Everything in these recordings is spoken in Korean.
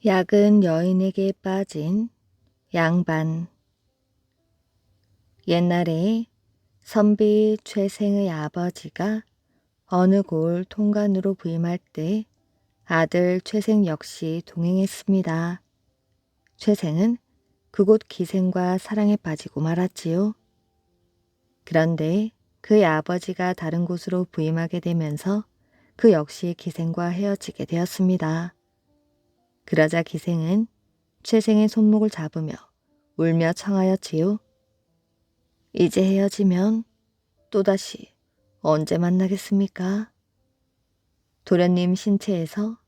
약은 여인에게 빠진 양반. 옛날에 선비 최생의 아버지가 어느 고을 통관으로 부임할 때 아들 최생 역시 동행했습니다. 최생은 그곳 기생과 사랑에 빠지고 말았지요. 그런데 그의 아버지가 다른 곳으로 부임하게 되면서 그 역시 기생과 헤어지게 되었습니다. 그러자 기생은 최생의 손목을 잡으며 울며 청하였지요. 이제 헤어지면 또다시 언제 만나겠습니까? 도련님 신체에서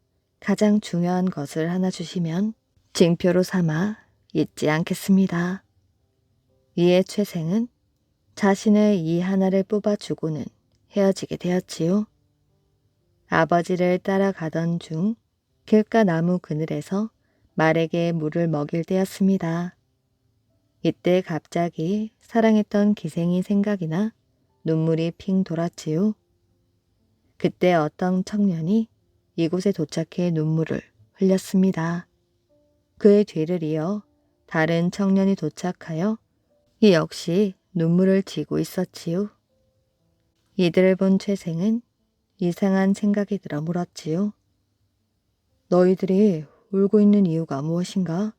가장 중요한 것을 하나 주시면 징표로 삼아 잊지 않겠습니다. 이에 최생은 자신의 이 하나를 뽑아주고는 헤어지게 되었지요. 아버지를 따라가던 중 길가 나무 그늘에서 말에게 물을 먹일 때였습니다. 이때 갑자기 사랑했던 기생이 생각이 나 눈물이 핑 돌았지요. 그때 어떤 청년이 이곳에 도착해 눈물을 흘렸습니다. 그의 뒤를 이어 다른 청년이 도착하여 이 역시 눈물을 지고 있었지요. 이들을 본 최생은 이상한 생각이 들어 물었지요. 너희들이 울고 있는 이유가 무엇인가?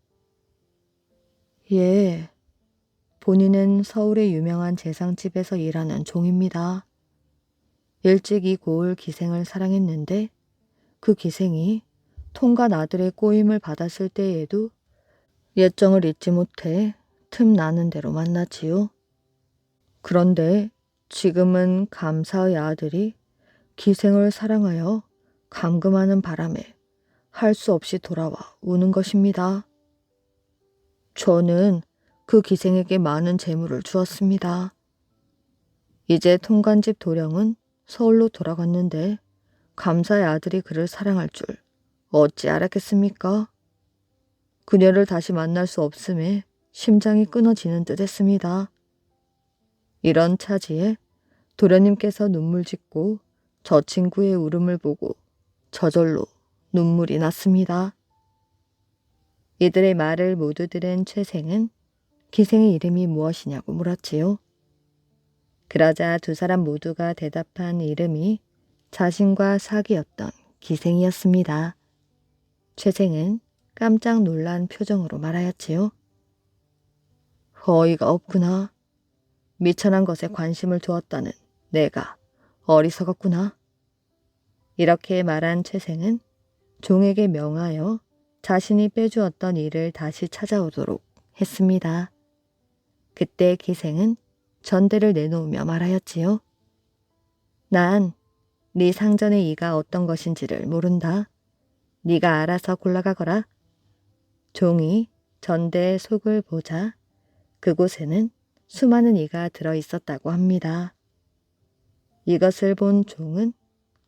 예, 본인은 서울의 유명한 재상집에서 일하는 종입니다. 일찍 이 고을 기생을 사랑했는데 그 기생이 통관 아들의 꼬임을 받았을 때에도 예정을 잊지 못해 틈나는 대로 만났지요. 그런데 지금은 감사의 아들이 기생을 사랑하여 감금하는 바람에 할 수 없이 돌아와 우는 것입니다. 저는 그 기생에게 많은 재물을 주었습니다. 이제 통관집 도령은 서울로 돌아갔는데 감사의 아들이 그를 사랑할 줄 어찌 알았겠습니까? 그녀를 다시 만날 수 없음에 심장이 끊어지는 듯 했습니다. 이런 차지에 도련님께서 눈물 짓고 저 친구의 울음을 보고 저절로 눈물이 났습니다. 이들의 말을 모두 들은 최생은 기생의 이름이 무엇이냐고 물었지요. 그러자 두 사람 모두가 대답한 이름이 자신과 사귀었던 기생이었습니다. 최생은 깜짝 놀란 표정으로 말하였지요. 어이가 없구나. 미천한 것에 관심을 두었다는 내가 어리석었구나. 이렇게 말한 최생은 종에게 명하여 자신이 빼주었던 일을 다시 찾아오도록 했습니다. 그때 기생은 전대를 내놓으며 말하였지요. 난 네 상전의 이가 어떤 것인지를 모른다. 네가 알아서 골라가거라. 종이 전대의 속을 보자 그곳에는 수많은 이가 들어있었다고 합니다. 이것을 본 종은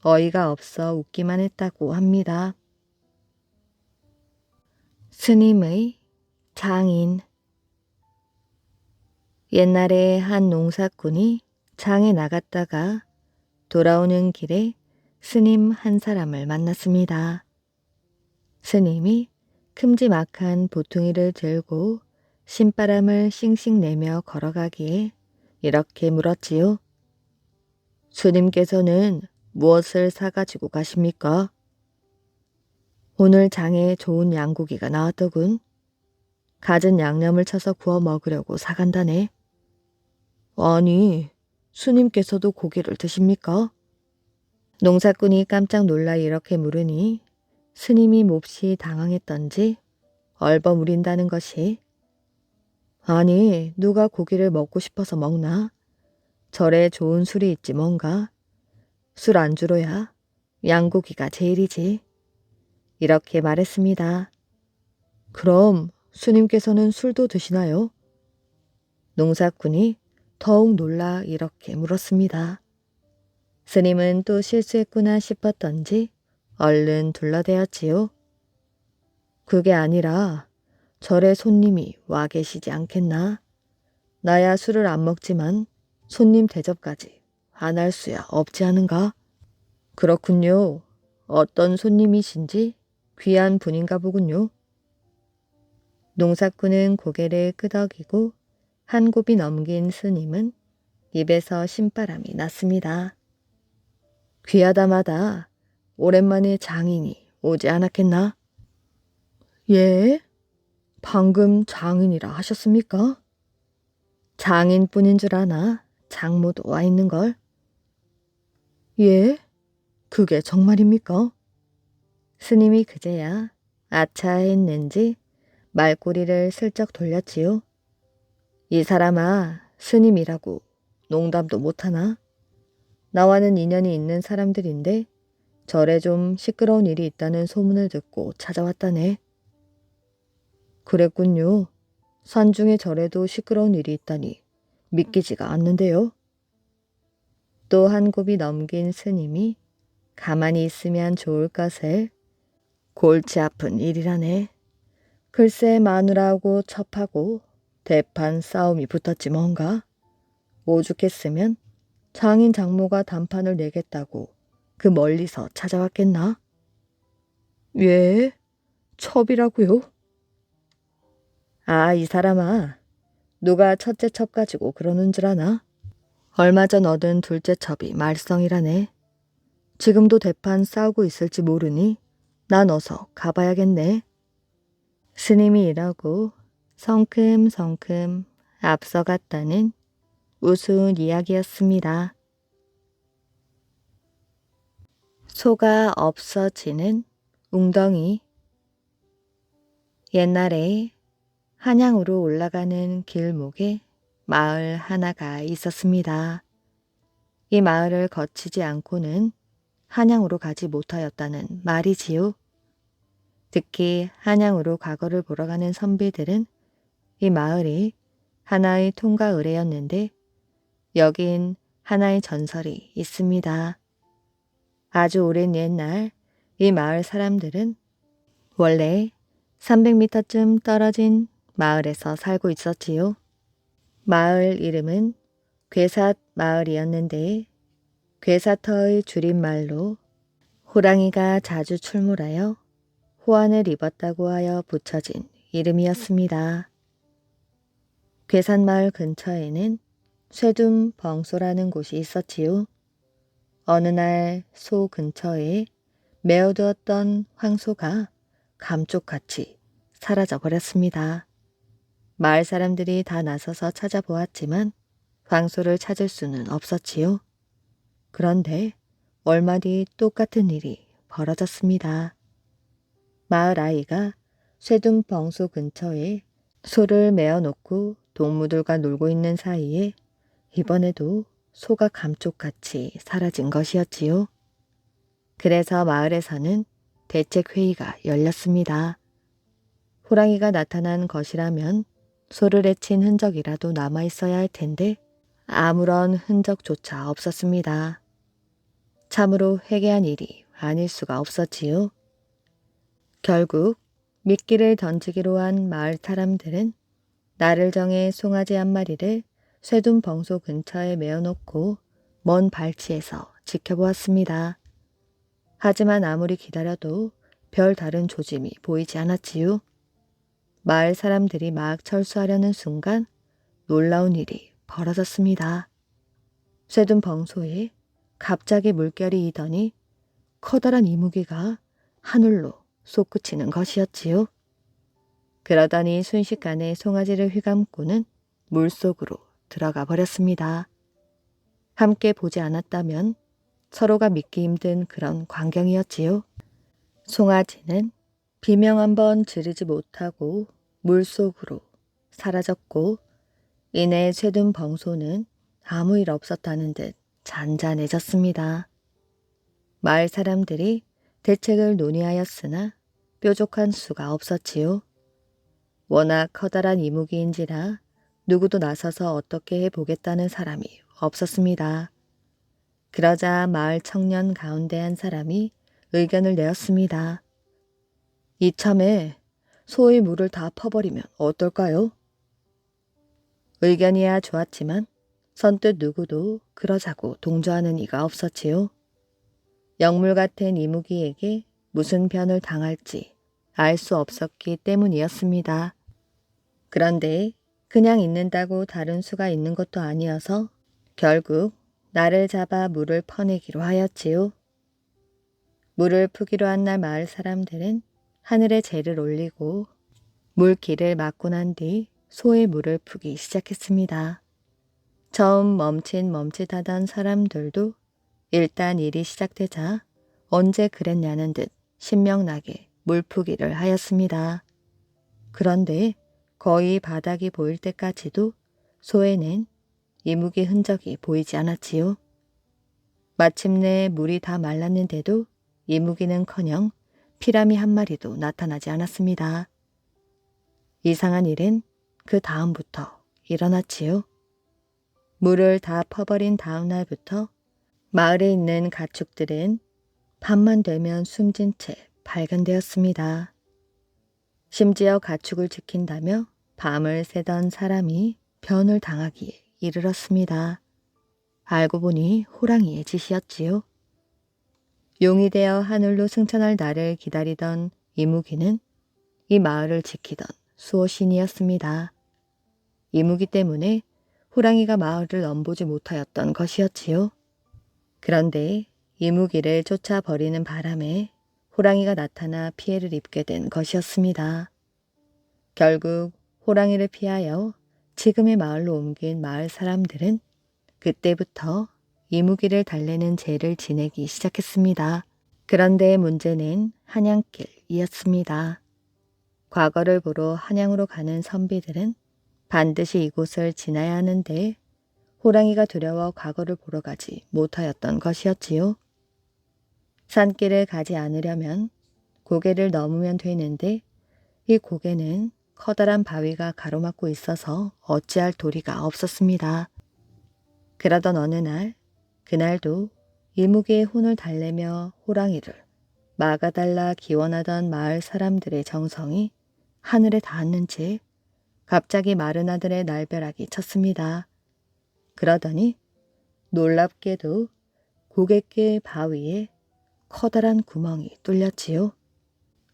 어이가 없어 웃기만 했다고 합니다. 스님의 장인. 옛날에 한 농사꾼이 장에 나갔다가 돌아오는 길에 스님 한 사람을 만났습니다. 스님이 큼지막한 보퉁이를 들고 신바람을 싱싱 내며 걸어가기에 이렇게 물었지요. 스님께서는 무엇을 사가지고 가십니까? 오늘 장에 좋은 양고기가 나왔더군. 갖은 양념을 쳐서 구워 먹으려고 사간다네. 아니, 스님께서도 고기를 드십니까? 농사꾼이 깜짝 놀라 이렇게 물으니 스님이 몹시 당황했던지 얼버무린다는 것이. 아니, 누가 고기를 먹고 싶어서 먹나? 절에 좋은 술이 있지 뭔가. 술 안주로야 양고기가 제일이지. 이렇게 말했습니다. 그럼 스님께서는 술도 드시나요? 농사꾼이 더욱 놀라 이렇게 물었습니다. 스님은 또 실수했구나 싶었던지 얼른 둘러대었지요. 그게 아니라 절에 손님이 와 계시지 않겠나? 나야 술을 안 먹지만 손님 대접까지 안 할 수야 없지 않은가? 그렇군요. 어떤 손님이신지 귀한 분인가 보군요. 농사꾼은 고개를 끄덕이고 한 곱이 넘긴 스님은 입에서 신바람이 났습니다. 귀하다마다 오랜만에 장인이 오지 않았겠나? 예? 방금 장인이라 하셨습니까? 장인뿐인 줄 아나 장모도 와 있는걸. 예? 그게 정말입니까? 스님이 그제야 아차 했는지 말꼬리를 슬쩍 돌렸지요. 이 사람아, 스님이라고 농담도 못하나? 나와는 인연이 있는 사람들인데 절에 좀 시끄러운 일이 있다는 소문을 듣고 찾아왔다네. 그랬군요. 산중의 절에도 시끄러운 일이 있다니 믿기지가 않는데요. 또 한 곱이 넘긴 스님이 가만히 있으면 좋을 것을 골치 아픈 일이라네. 글쎄 마누라하고 첩하고 대판 싸움이 붙었지 뭔가. 오죽했으면 장인 장모가 단판을 내겠다고 그 멀리서 찾아왔겠나? 예, 첩이라고요? 아, 이 사람아. 누가 첫째 첩 가지고 그러는 줄 아나? 얼마 전 얻은 둘째 첩이 말썽이라네. 지금도 대판 싸우고 있을지 모르니 난 어서 가봐야겠네. 스님이 일하고 성큼성큼 앞서갔다는 우스운 이야기였습니다. 소가 없어지는 웅덩이. 옛날에 한양으로 올라가는 길목에 마을 하나가 있었습니다. 이 마을을 거치지 않고는 한양으로 가지 못하였다는 말이지요. 특히 한양으로 과거를 보러 가는 선비들은 이 마을이 하나의 통과 의뢰였는데 여긴 하나의 전설이 있습니다. 아주 오랜 옛날 이 마을 사람들은 원래 300m쯤 떨어진 마을에서 살고 있었지요. 마을 이름은 괴삿 마을이었는데 괴사터의 줄임말로 호랑이가 자주 출몰하여 호환을 입었다고 하여 붙여진 이름이었습니다. 괴산마을 근처에는 쇠둠벙소라는 곳이 있었지요. 어느 날 소 근처에 메어두었던 황소가 감쪽같이 사라져 버렸습니다. 마을 사람들이 다 나서서 찾아보았지만 황소를 찾을 수는 없었지요. 그런데 얼마 뒤 똑같은 일이 벌어졌습니다. 마을 아이가 쇠둠벙소 근처에 소를 메어놓고 동무들과 놀고 있는 사이에 이번에도 소가 감쪽같이 사라진 것이었지요. 그래서 마을에서는 대책회의가 열렸습니다. 호랑이가 나타난 것이라면 소를 해친 흔적이라도 남아있어야 할 텐데 아무런 흔적조차 없었습니다. 참으로 회개한 일이 아닐 수가 없었지요. 결국 미끼를 던지기로 한 마을 사람들은 날을 정해 송아지 한 마리를 쇠둠벙소 근처에 메어놓고 먼 발치에서 지켜보았습니다. 하지만 아무리 기다려도 별 다른 조짐이 보이지 않았지요. 마을 사람들이 막 철수하려는 순간 놀라운 일이 벌어졌습니다. 쇠둠벙소에 갑자기 물결이 이더니 커다란 이무기가 하늘로 솟구치는 것이었지요. 그러더니 순식간에 송아지를 휘감고는 물속으로 들어가 버렸습니다. 함께 보지 않았다면 서로가 믿기 힘든 그런 광경이었지요. 송아지는 비명 한번 지르지 못하고 물속으로 사라졌고 이내 쇠둠벙소는 아무 일 없었다는 듯 잔잔해졌습니다. 마을 사람들이 대책을 논의하였으나 뾰족한 수가 없었지요. 워낙 커다란 이무기인지라 누구도 나서서 어떻게 해보겠다는 사람이 없었습니다. 그러자 마을 청년 가운데 한 사람이 의견을 내었습니다. 이참에 소의 물을 다 퍼버리면 어떨까요? 의견이야 좋았지만 선뜻 누구도 그러자고 동조하는 이가 없었지요. 영물 같은 이무기에게 무슨 변을 당할지 알 수 없었기 때문이었습니다. 그런데 그냥 있는다고 다른 수가 있는 것도 아니어서 결국 나를 잡아 물을 퍼내기로 하였지요. 물을 푸기로 한 날 마을 사람들은 하늘에 재를 올리고 물길을 막고 난 뒤 소의 물을 푸기 시작했습니다. 처음 멈칫멈칫하던 사람들도 일단 일이 시작되자 언제 그랬냐는 듯 신명나게 물푸기를 하였습니다. 그런데 거의 바닥이 보일 때까지도 소에는 이묵의 흔적이 보이지 않았지요. 마침내 물이 다 말랐는데도 이묵이는커녕 피라미 한 마리도 나타나지 않았습니다. 이상한 일은 그 다음부터 일어났지요. 물을 다 퍼버린 다음 날부터 마을에 있는 가축들은 밤만 되면 숨진 채 발견되었습니다. 심지어 가축을 지킨다며 밤을 새던 사람이 변을 당하기에 이르렀습니다. 알고 보니 호랑이의 짓이었지요. 용이 되어 하늘로 승천할 날을 기다리던 이무기는 이 마을을 지키던 수호신이었습니다. 이무기 때문에 호랑이가 마을을 넘보지 못하였던 것이었지요. 그런데 이무기를 쫓아버리는 바람에 호랑이가 나타나 피해를 입게 된 것이었습니다. 결국 호랑이를 피하여 지금의 마을로 옮긴 마을 사람들은 그때부터 이무기를 달래는 죄를 지내기 시작했습니다. 그런데 문제는 한양길이었습니다. 과거를 보러 한양으로 가는 선비들은 반드시 이곳을 지나야 하는데 호랑이가 두려워 과거를 보러 가지 못하였던 것이었지요. 산길을 가지 않으려면 고개를 넘으면 되는데 이 고개는 커다란 바위가 가로막고 있어서 어찌할 도리가 없었습니다. 그러던 어느 날, 그날도 이무기의 혼을 달래며 호랑이를 막아달라 기원하던 마을 사람들의 정성이 하늘에 닿았는 채 갑자기 마른 하늘에 날벼락이 쳤습니다. 그러더니 놀랍게도 고갯길 바위에 커다란 구멍이 뚫렸지요.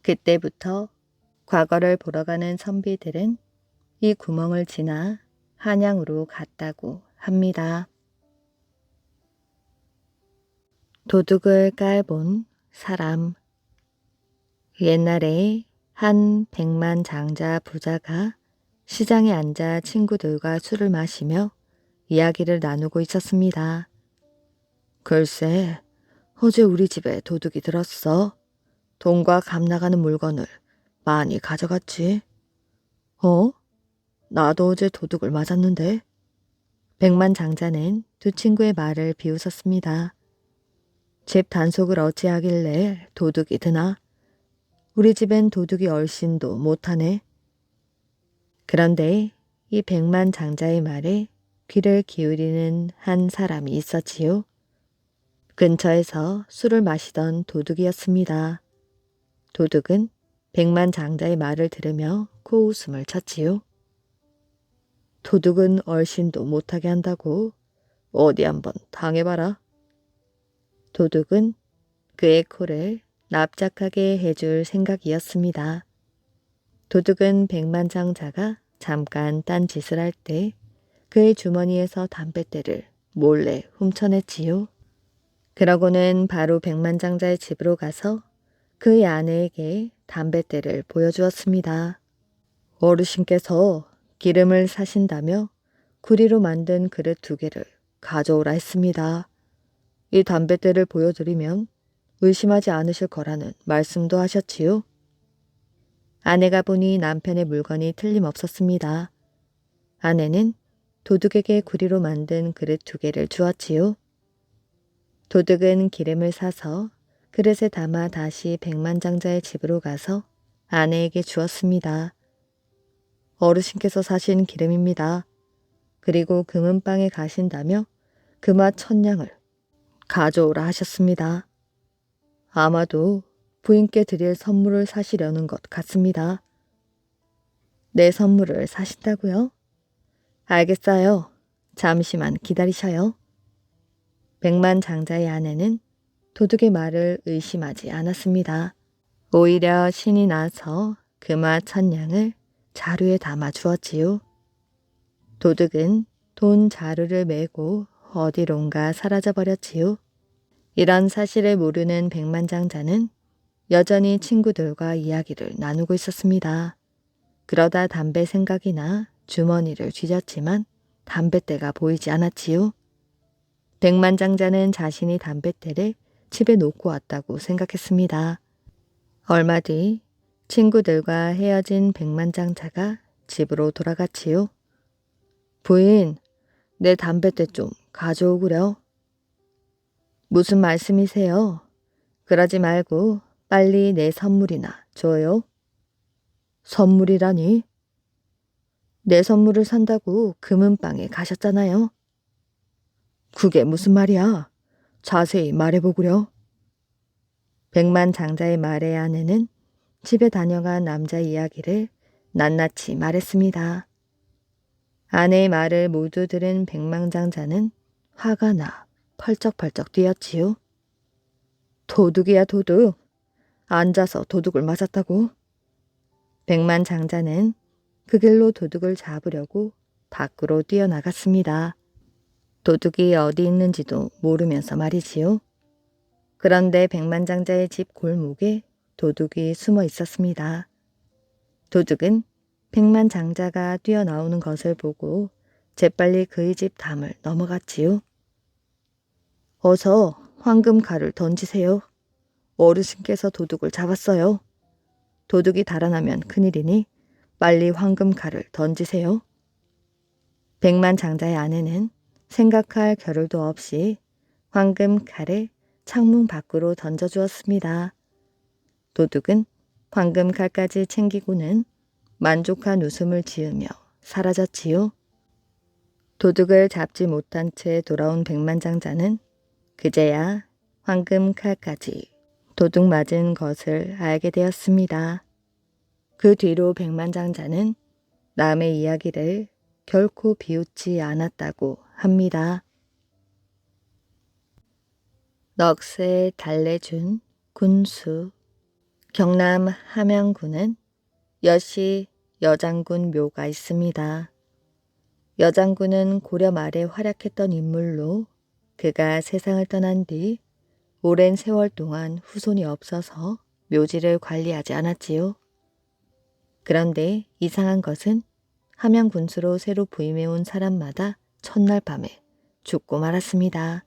그때부터 과거를 보러 가는 선비들은 이 구멍을 지나 한양으로 갔다고 합니다. 도둑을 깔본 사람. 옛날에 한 백만장자 부자가 시장에 앉아 친구들과 술을 마시며 이야기를 나누고 있었습니다. 글쎄, 어제 우리 집에 도둑이 들었어. 돈과 값 나가는 물건을 많이 가져갔지. 나도 어제 도둑을 맞았는데. 백만장자는 두 친구의 말을 비웃었습니다. 집 단속을 어찌하길래 도둑이 드나? 우리 집엔 도둑이 얼씬도 못하네. 그런데 이 백만장자의 말에 귀를 기울이는 한 사람이 있었지요. 근처에서 술을 마시던 도둑이었습니다. 도둑은 백만장자의 말을 들으며 코웃음을 쳤지요. 도둑은 얼씬도 못하게 한다고? 어디 한번 당해봐라. 도둑은 그의 코를 납작하게 해줄 생각이었습니다. 도둑은 백만장자가 잠깐 딴 짓을 할 때 그의 주머니에서 담뱃대를 몰래 훔쳐냈지요. 그러고는 바로 백만장자의 집으로 가서 그의 아내에게 담뱃대를 보여주었습니다. 어르신께서 기름을 사신다며 구리로 만든 그릇 2개를 가져오라 했습니다. 이 담뱃대를 보여드리면 의심하지 않으실 거라는 말씀도 하셨지요. 아내가 보니 남편의 물건이 틀림없었습니다. 아내는 도둑에게 구리로 만든 그릇 2개를 주었지요. 도둑은 기름을 사서 그릇에 담아 다시 백만장자의 집으로 가서 아내에게 주었습니다. 어르신께서 사신 기름입니다. 그리고 금은방에 가신다며 금화 1000냥을 가져오라 하셨습니다. 아마도 부인께 드릴 선물을 사시려는 것 같습니다. 내 선물을 사신다고요? 알겠어요. 잠시만 기다리셔요. 백만장자의 아내는 도둑의 말을 의심하지 않았습니다. 오히려 신이 나서 금화 1,000냥을 자루에 담아 주었지요. 도둑은 돈 자루를 메고 어디론가 사라져 버렸지요. 이런 사실을 모르는 백만장자는 여전히 친구들과 이야기를 나누고 있었습니다. 그러다 담배 생각이 나 주머니를 뒤졌지만 담뱃대가 보이지 않았지요. 백만장자는 자신이 담뱃대를 집에 놓고 왔다고 생각했습니다. 얼마 뒤 친구들과 헤어진 백만장자가 집으로 돌아갔지요. 부인, 내 담뱃대 좀 가져오구려. 무슨 말씀이세요? 그러지 말고 빨리 내 선물이나 줘요. 선물이라니? 내 선물을 산다고 금은방에 가셨잖아요. 그게 무슨 말이야? 자세히 말해보구려. 백만장자의 말에 아내는 집에 다녀간 남자 이야기를 낱낱이 말했습니다. 아내의 말을 모두 들은 백만장자는 화가 나 펄쩍펄쩍 뛰었지요. 도둑이야 도둑. 앉아서 도둑을 맞았다고. 백만장자는 그 길로 도둑을 잡으려고 밖으로 뛰어나갔습니다. 도둑이 어디 있는지도 모르면서 말이지요. 그런데 백만장자의 집 골목에 도둑이 숨어 있었습니다. 도둑은 백만장자가 뛰어나오는 것을 보고 재빨리 그의 집 담을 넘어갔지요. 어서 황금칼을 던지세요. 어르신께서 도둑을 잡았어요. 도둑이 달아나면 큰일이니 빨리 황금칼을 던지세요. 백만장자의 아내는 생각할 겨를도 없이 황금칼을 창문 밖으로 던져주었습니다. 도둑은 황금칼까지 챙기고는 만족한 웃음을 지으며 사라졌지요. 도둑을 잡지 못한 채 돌아온 백만장자는 그제야 황금칼까지 도둑 맞은 것을 알게 되었습니다. 그 뒤로 백만장자는 남의 이야기를 결코 비웃지 않았다고 합니다. 넋을 달래준 군수. 경남 함양군은 여시 여장군 묘가 있습니다. 여장군은 고려 말에 활약했던 인물로 그가 세상을 떠난 뒤 오랜 세월 동안 후손이 없어서 묘지를 관리하지 않았지요. 그런데 이상한 것은 함양 군수로 새로 부임해온 사람마다 첫날 밤에 죽고 말았습니다.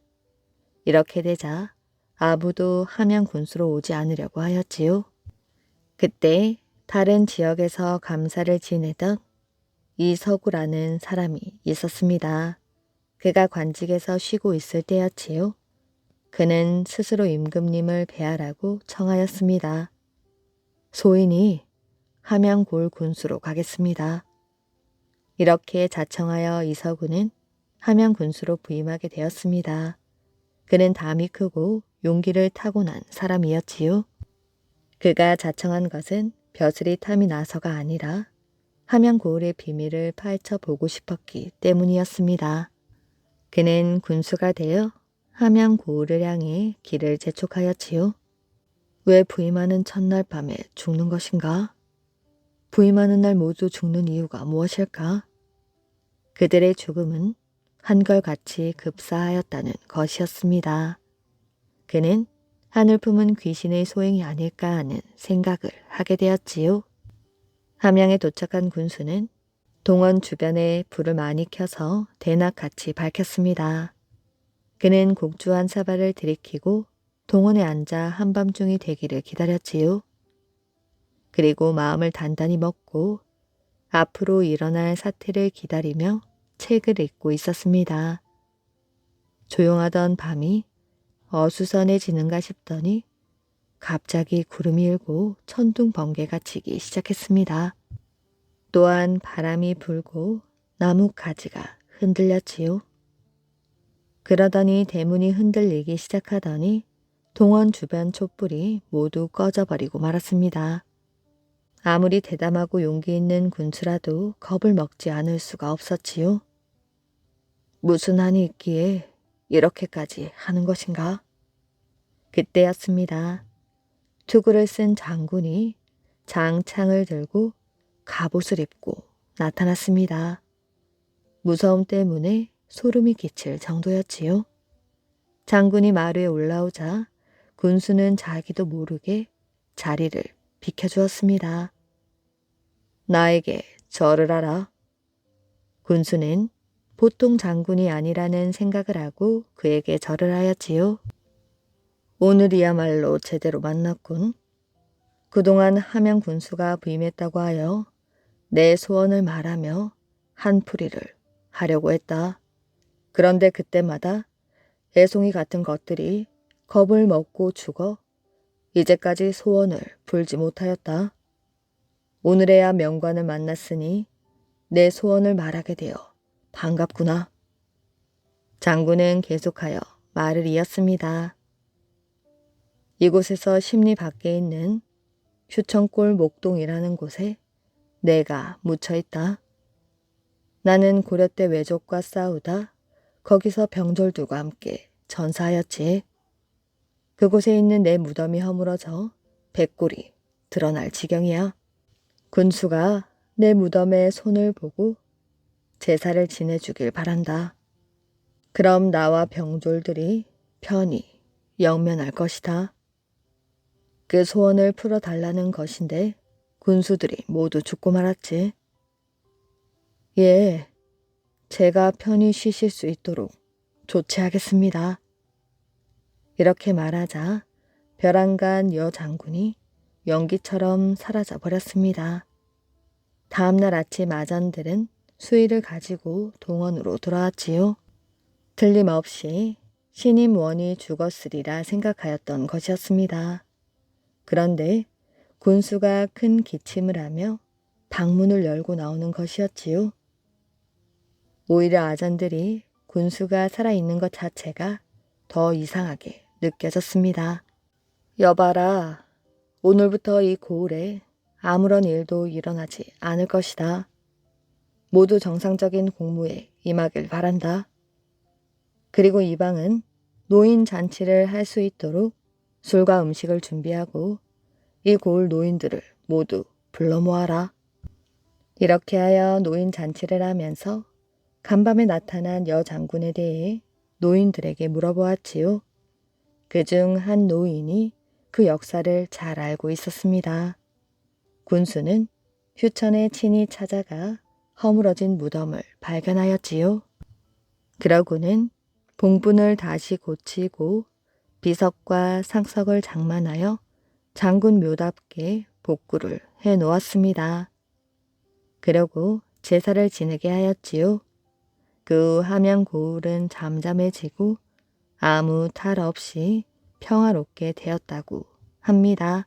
이렇게 되자 아무도 함양 군수로 오지 않으려고 하였지요. 그때 다른 지역에서 감사를 지내던 이서구라는 사람이 있었습니다. 그가 관직에서 쉬고 있을 때였지요. 그는 스스로 임금님을 배하라고 청하였습니다. 소인이 함양골 군수로 가겠습니다. 이렇게 자청하여 이서구는 함양 군수로 부임하게 되었습니다. 그는 담이 크고 용기를 타고난 사람이었지요. 그가 자청한 것은 벼슬이 탐이 나서가 아니라 함양고을의 비밀을 파헤쳐 보고 싶었기 때문이었습니다. 그는 군수가 되어 함양고을을 향해 길을 재촉하였지요. 왜 부임하는 첫날 밤에 죽는 것인가? 부임하는 날 모두 죽는 이유가 무엇일까? 그들의 죽음은 한결같이 급사하였다는 것이었습니다. 그는 하늘 품은 귀신의 소행이 아닐까 하는 생각을 하게 되었지요. 함양에 도착한 군수는 동원 주변에 불을 많이 켜서 대낮같이 밝혔습니다. 그는 곡주 한 사발을 들이키고 동원에 앉아 한밤중이 되기를 기다렸지요. 그리고 마음을 단단히 먹고 앞으로 일어날 사태를 기다리며 책을 읽고 있었습니다. 조용하던 밤이 어수선해지는가 싶더니 갑자기 구름이 일고 천둥 번개가 치기 시작했습니다. 또한 바람이 불고 나무 가지가 흔들렸지요. 그러더니 대문이 흔들리기 시작하더니 동원 주변 촛불이 모두 꺼져버리고 말았습니다. 아무리 대담하고 용기 있는 군수라도 겁을 먹지 않을 수가 없었지요. 무슨 한이 있기에 이렇게까지 하는 것인가? 그때였습니다. 투구를 쓴 장군이 장창을 들고 갑옷을 입고 나타났습니다. 무서움 때문에 소름이 끼칠 정도였지요. 장군이 마루에 올라오자 군수는 자기도 모르게 자리를 비켜주었습니다. 나에게 절을 하라. 군수는 보통 장군이 아니라는 생각을 하고 그에게 절을 하였지요. 오늘이야말로 제대로 만났군. 그동안 함양 군수가 부임했다고 하여 내 소원을 말하며 한풀이를 하려고 했다. 그런데 그때마다 애송이 같은 것들이 겁을 먹고 죽어 이제까지 소원을 풀지 못하였다. 오늘에야 명관을 만났으니 내 소원을 말하게 되어 반갑구나. 장군은 계속하여 말을 이었습니다. 이곳에서 십리 밖에 있는 휴천골 목동이라는 곳에 내가 묻혀 있다. 나는 고려 때 외족과 싸우다 거기서 병졸들과 함께 전사하였지. 그곳에 있는 내 무덤이 허물어져 백골이 드러날 지경이야. 군수가 내 무덤에 손을 보고 제사를 지내주길 바란다. 그럼 나와 병졸들이 편히 영면할 것이다. 그 소원을 풀어달라는 것인데 군수들이 모두 죽고 말았지. 예, 제가 편히 쉬실 수 있도록 조치하겠습니다. 이렇게 말하자 벼랑간 여장군이 연기처럼 사라져 버렸습니다. 다음날 아침 아전들은 수의를 가지고 동원으로 돌아왔지요. 틀림없이 신임 원이 죽었으리라 생각하였던 것이었습니다. 그런데 군수가 큰 기침을 하며 방문을 열고 나오는 것이었지요. 오히려 아전들이 군수가 살아있는 것 자체가 더 이상하게 느껴졌습니다. 여봐라, 오늘부터 이 고을에 아무런 일도 일어나지 않을 것이다. 모두 정상적인 공무에 임하길 바란다. 그리고 이방은 노인 잔치를 할 수 있도록 술과 음식을 준비하고 이 고을 노인들을 모두 불러 모아라. 이렇게 하여 노인 잔치를 하면서 간밤에 나타난 여장군에 대해 노인들에게 물어보았지요. 그중 한 노인이 그 역사를 잘 알고 있었습니다. 군수는 휴천에 친히 찾아가 허물어진 무덤을 발견하였지요. 그러고는 봉분을 다시 고치고 비석과 상석을 장만하여 장군 묘답게 복구를 해 놓았습니다. 그러고 제사를 지내게 하였지요. 그 후 함양 고을은 잠잠해지고 아무 탈 없이 평화롭게 되었다고 합니다.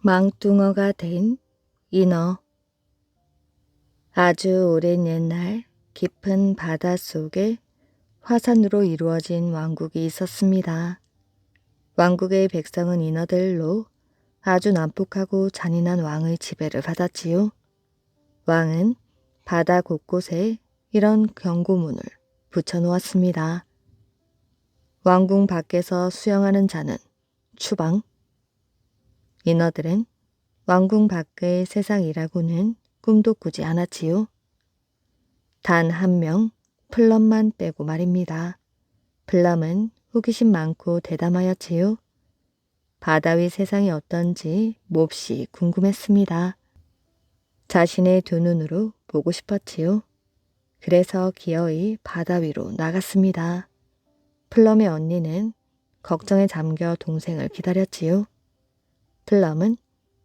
망둥어가 된 인어. 아주 오랜 옛날 깊은 바닷속에 화산으로 이루어진 왕국이 있었습니다. 왕국의 백성은 인어들로 아주 난폭하고 잔인한 왕의 지배를 받았지요. 왕은 바다 곳곳에 이런 경고문을 붙여놓았습니다. 왕궁 밖에서 수영하는 자는 추방. 인어들은 왕궁 밖의 세상이라고는 꿈도 꾸지 않았지요. 단 한 명 플럼만 빼고 말입니다. 플럼은 호기심 많고 대담하였지요. 바다 위 세상이 어떤지 몹시 궁금했습니다. 자신의 두 눈으로 보고 싶었지요. 그래서 기어이 바다 위로 나갔습니다. 플럼의 언니는 걱정에 잠겨 동생을 기다렸지요. 플럼은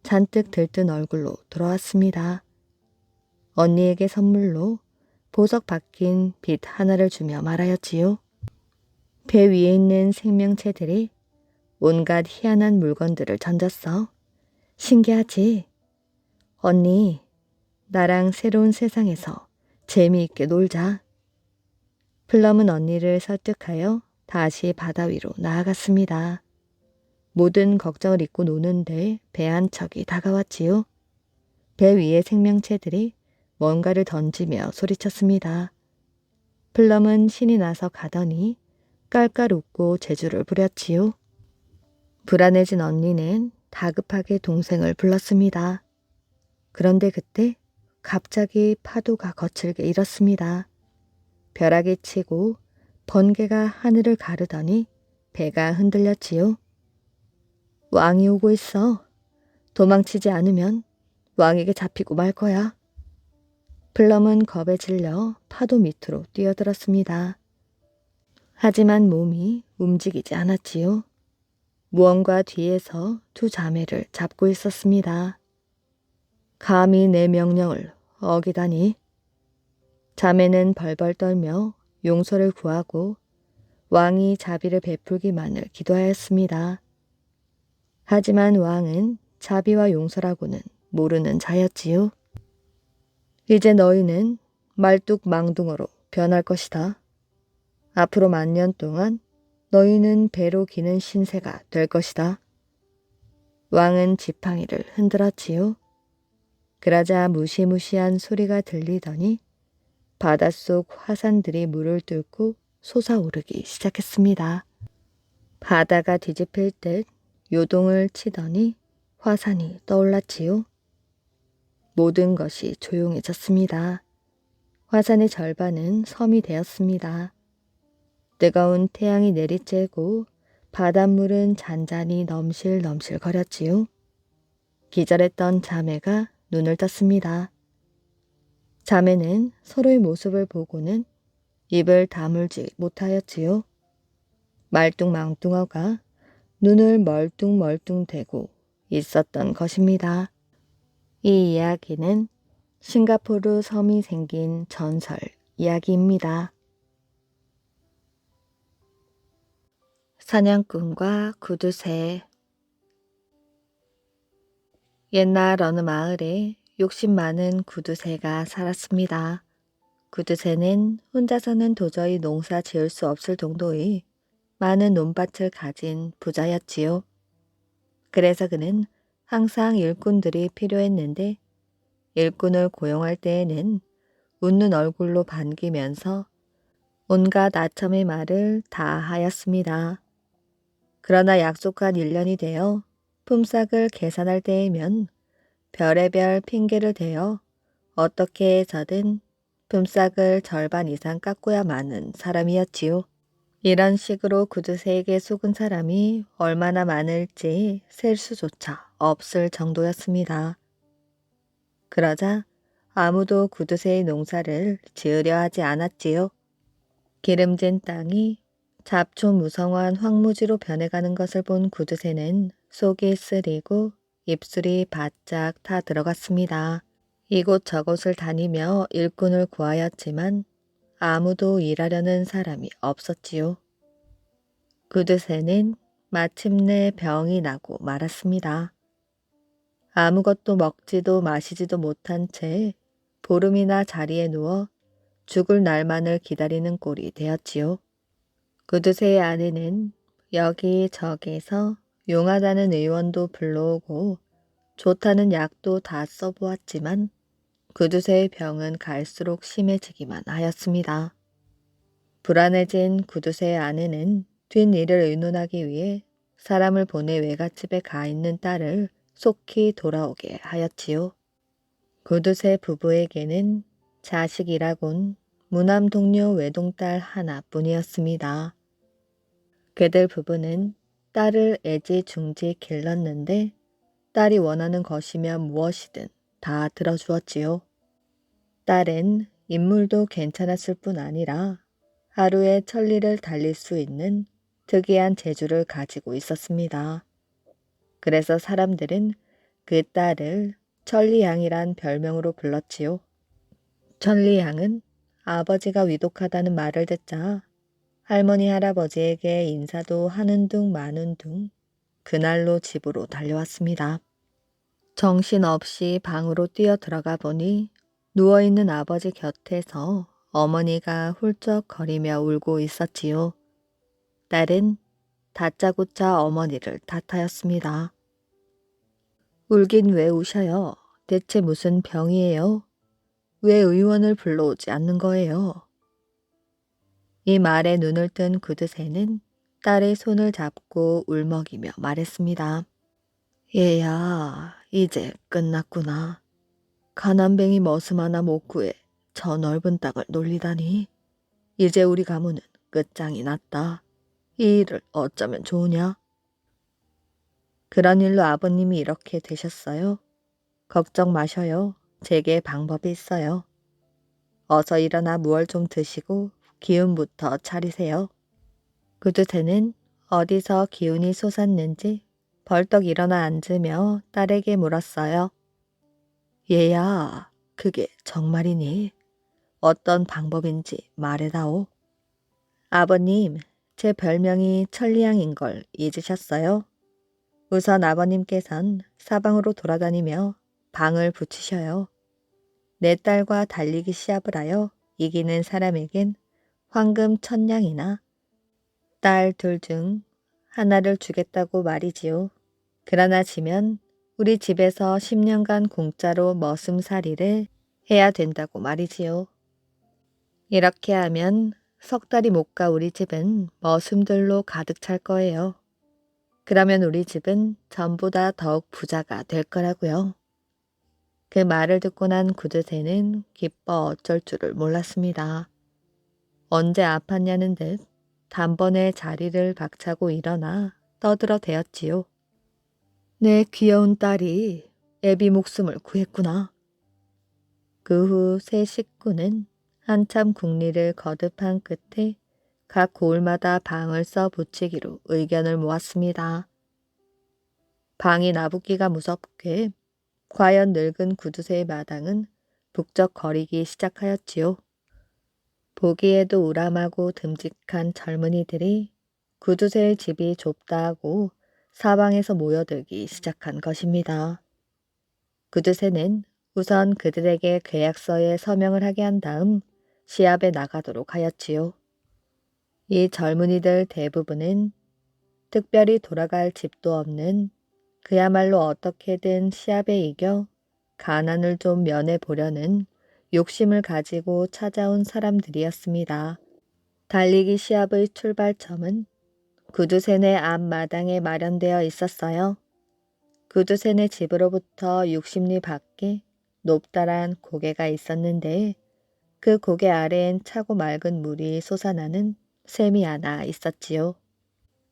잔뜩 들뜬 얼굴로 돌아왔습니다. 언니에게 선물로 보석 박힌 빛 하나를 주며 말하였지요. 배 위에 있는 생명체들이 온갖 희한한 물건들을 던졌어. 신기하지? 언니, 나랑 새로운 세상에서 재미있게 놀자. 플럼은 언니를 설득하여 다시 바다 위로 나아갔습니다. 모든 걱정을 잊고 노는데 배 한 척이 다가왔지요. 배 위의 생명체들이 뭔가를 던지며 소리쳤습니다. 플럼은 신이 나서 가더니 깔깔 웃고 재주를 부렸지요. 불안해진 언니는 다급하게 동생을 불렀습니다. 그런데 그때 갑자기 파도가 거칠게 일었습니다. 벼락이 치고 번개가 하늘을 가르더니 배가 흔들렸지요. 왕이 오고 있어. 도망치지 않으면 왕에게 잡히고 말 거야. 플럼은 겁에 질려 파도 밑으로 뛰어들었습니다. 하지만 몸이 움직이지 않았지요. 무언가 뒤에서 두 자매를 잡고 있었습니다. 감히 내 명령을 어기다니. 자매는 벌벌 떨며 용서를 구하고 왕이 자비를 베풀기만을 기도하였습니다. 하지만 왕은 자비와 용서라고는 모르는 자였지요. 이제 너희는 말뚝망둥어로 변할 것이다. 앞으로 1000년 동안 너희는 배로 기는 신세가 될 것이다. 왕은 지팡이를 흔들었지요. 그러자 무시무시한 소리가 들리더니 바닷속 화산들이 물을 뚫고 솟아오르기 시작했습니다. 바다가 뒤집힐 듯 요동을 치더니 화산이 떠올랐지요. 모든 것이 조용해졌습니다. 화산의 절반은 섬이 되었습니다. 뜨거운 태양이 내리쬐고 바닷물은 잔잔히 넘실넘실 거렸지요. 기절했던 자매가 눈을 떴습니다. 자매는 서로의 모습을 보고는 입을 다물지 못하였지요. 말뚱망뚱어가 눈을 멀뚱멀뚱 대고 있었던 것입니다. 이 이야기는 싱가포르 섬이 생긴 전설 이야기입니다. 사냥꾼과 구두새. 옛날 어느 마을에 욕심 많은 구두새가 살았습니다. 구두새는 혼자서는 도저히 농사 지을 수 없을 정도의 많은 논밭을 가진 부자였지요. 그래서 그는 항상 일꾼들이 필요했는데 일꾼을 고용할 때에는 웃는 얼굴로 반기면서 온갖 아첨의 말을 다 하였습니다. 그러나 약속한 1년이 되어 품삯을 계산할 때이면 별의별 핑계를 대어 어떻게 해서든 품삯을 절반 이상 깎고야 마는 사람이었지요. 이런 식으로 구두쇠에게 속은 사람이 얼마나 많을지 셀 수조차 없을 정도였습니다. 그러자 아무도 구두쇠의 농사를 지으려 하지 않았지요. 기름진 땅이 잡초무성한 황무지로 변해가는 것을 본 구두쇠는 속이 쓰리고 입술이 바짝 타 들어갔습니다. 이곳저곳을 다니며 일꾼을 구하였지만 아무도 일하려는 사람이 없었지요. 구두쇠는 마침내 병이 나고 말았습니다. 아무것도 먹지도 마시지도 못한 채 보름이나 자리에 누워 죽을 날만을 기다리는 꼴이 되었지요. 구두쇠의 아내는 여기저기서 용하다는 의원도 불러오고 좋다는 약도 다 써보았지만 구두쇠의 병은 갈수록 심해지기만 하였습니다. 불안해진 구두쇠의 아내는 뒷일을 의논하기 위해 사람을 보내 외갓집에 가 있는 딸을 속히 돌아오게 하였지요. 구두쇠 부부에게는 자식이라곤 무남 동료 외동딸 하나뿐이었습니다. 그들 부부는 딸을 애지중지 길렀는데 딸이 원하는 것이면 무엇이든 다 들어주었지요. 딸은 인물도 괜찮았을 뿐 아니라 하루에 1000리를 달릴 수 있는 특이한 재주를 가지고 있었습니다. 그래서 사람들은 그 딸을 천리양이란 별명으로 불렀지요. 천리양은 아버지가 위독하다는 말을 듣자 할머니 할아버지에게 인사도 하는 둥 마는 둥 그날로 집으로 달려왔습니다. 정신없이 방으로 뛰어 들어가 보니 누워있는 아버지 곁에서 어머니가 훌쩍거리며 울고 있었지요. 딸은 다짜고짜 어머니를 탓하였습니다. 울긴 왜 우셔요? 대체 무슨 병이에요? 왜 의원을 불러오지 않는 거예요? 이 말에 눈을 뜬 구두쇠는 딸의 손을 잡고 울먹이며 말했습니다. 얘야, 이제 끝났구나. 가난뱅이 머슴 하나 못 구해 저 넓은 땅을 놀리다니. 이제 우리 가문은 끝장이 났다. 이 일을 어쩌면 좋으냐? 그런 일로 아버님이 이렇게 되셨어요. 걱정 마셔요. 제게 방법이 있어요. 어서 일어나 무얼 좀 드시고 기운부터 차리세요. 구두쇠는 어디서 기운이 솟았는지 벌떡 일어나 앉으며 딸에게 물었어요. 얘야, 그게 정말이니? 어떤 방법인지 말해다오. 아버님, 제 별명이 천리양인 걸 잊으셨어요? 우선 아버님께선 사방으로 돌아다니며 방을 붙이셔요. 내 딸과 달리기 시합을 하여 이기는 사람에겐 황금 1000냥이나 딸 둘 중 하나를 주겠다고 말이지요. 그러나 지면 우리 집에서 10년간 공짜로 머슴살이를 해야 된다고 말이지요. 이렇게 하면 석 달이 못 가 우리 집은 머슴들로 가득 찰 거예요. 그러면 우리 집은 전보다 더욱 부자가 될 거라고요. 그 말을 듣고 난 구두쇠는 기뻐 어쩔 줄을 몰랐습니다. 언제 아팠냐는 듯 단번에 자리를 박차고 일어나 떠들어대었지요. 내 귀여운 딸이 애비 목숨을 구했구나. 그 후 세 식구는 한참 국리를 거듭한 끝에 각 고을마다 방을 써 붙이기로 의견을 모았습니다. 방이 나붙기가 무섭게 과연 늙은 구두쇠의 마당은 북적거리기 시작하였지요. 보기에도 우람하고 듬직한 젊은이들이 구두쇠의 집이 좁다 하고 사방에서 모여들기 시작한 것입니다. 구두쇠는 우선 그들에게 계약서에 서명을 하게 한 다음 시합에 나가도록 하였지요. 이 젊은이들 대부분은 특별히 돌아갈 집도 없는 그야말로 어떻게든 시합에 이겨 가난을 좀 면해보려는 욕심을 가지고 찾아온 사람들이었습니다. 달리기 시합의 출발점은 구두쇠네 앞마당에 마련되어 있었어요. 구두쇠네 집으로부터 60리 밖에 높다란 고개가 있었는데 그 고개 아래엔 차고 맑은 물이 솟아나는 샘이 하나 있었지요.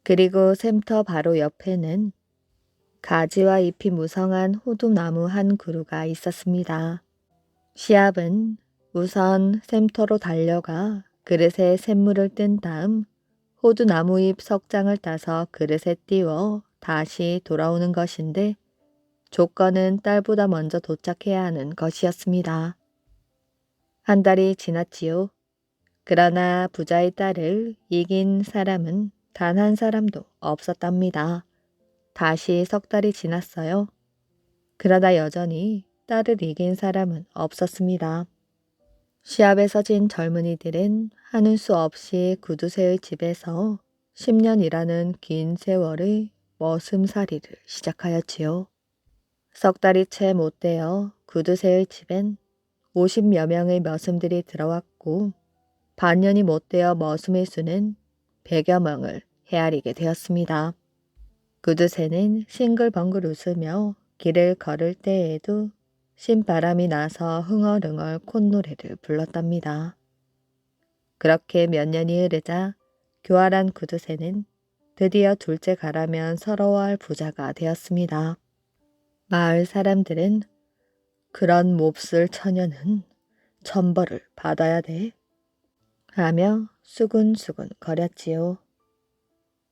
그리고 샘터 바로 옆에는 가지와 잎이 무성한 호두나무 한 그루가 있었습니다. 시합은 우선 샘터로 달려가 그릇에 샘물을 뜬 다음 호두나무잎 석장을 따서 그릇에 띄워 다시 돌아오는 것인데 조건은 딸보다 먼저 도착해야 하는 것이었습니다. 한 달이 지났지요. 그러나 부자의 딸을 이긴 사람은 단 한 사람도 없었답니다. 다시 석 달이 지났어요. 그러나 여전히 딸을 이긴 사람은 없었습니다. 시합에서 진 젊은이들은 하는 수 없이 구두쇠의 집에서 10년이라는 긴 세월의 머슴살이를 시작하였지요. 석 달이 채 못 되어 구두쇠의 집엔 50여 명의 머슴들이 들어왔고 반년이 못 되어 머슴의 수는 100여 명을 헤아리게 되었습니다. 구두쇠는 싱글벙글 웃으며 길을 걸을 때에도 신바람이 나서 흥얼흥얼 콧노래를 불렀답니다. 그렇게 몇 년이 흐르자 교활한 구두쇠는 드디어 둘째 가라면 서러워할 부자가 되었습니다. 마을 사람들은 그런 몹쓸 처녀는 천벌을 받아야 돼 하며 수군수군 거렸지요.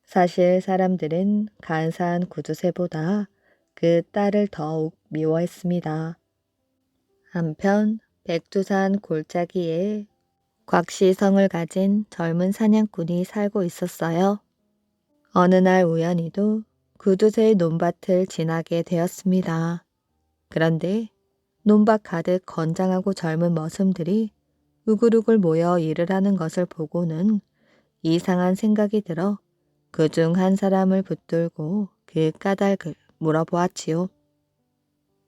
사실 사람들은 간사한 구두쇠보다 그 딸을 더욱 미워했습니다. 한편 백두산 골짜기에 곽시성을 가진 젊은 사냥꾼이 살고 있었어요. 어느 날 우연히도 구두쇠의 논밭을 지나게 되었습니다. 그런데 논밭 가득 건장하고 젊은 머슴들이 우글우글 모여 일을 하는 것을 보고는 이상한 생각이 들어 그중 한 사람을 붙들고 그 까닭을 물어보았지요.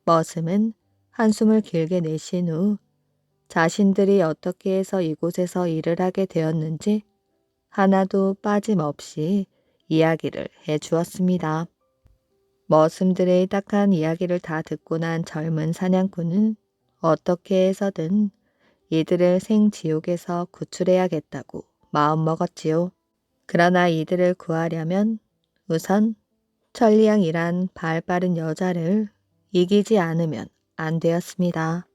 머슴은 한숨을 길게 내쉰 후 자신들이 어떻게 해서 이곳에서 일을 하게 되었는지 하나도 빠짐없이 이야기를 해 주었습니다. 머슴들의 딱한 이야기를 다 듣고 난 젊은 사냥꾼은 어떻게 해서든 이들을 생지옥에서 구출해야겠다고 마음먹었지요. 그러나 이들을 구하려면 우선 천리양이란 발빠른 여자를 이기지 않으면 안 되었습니다.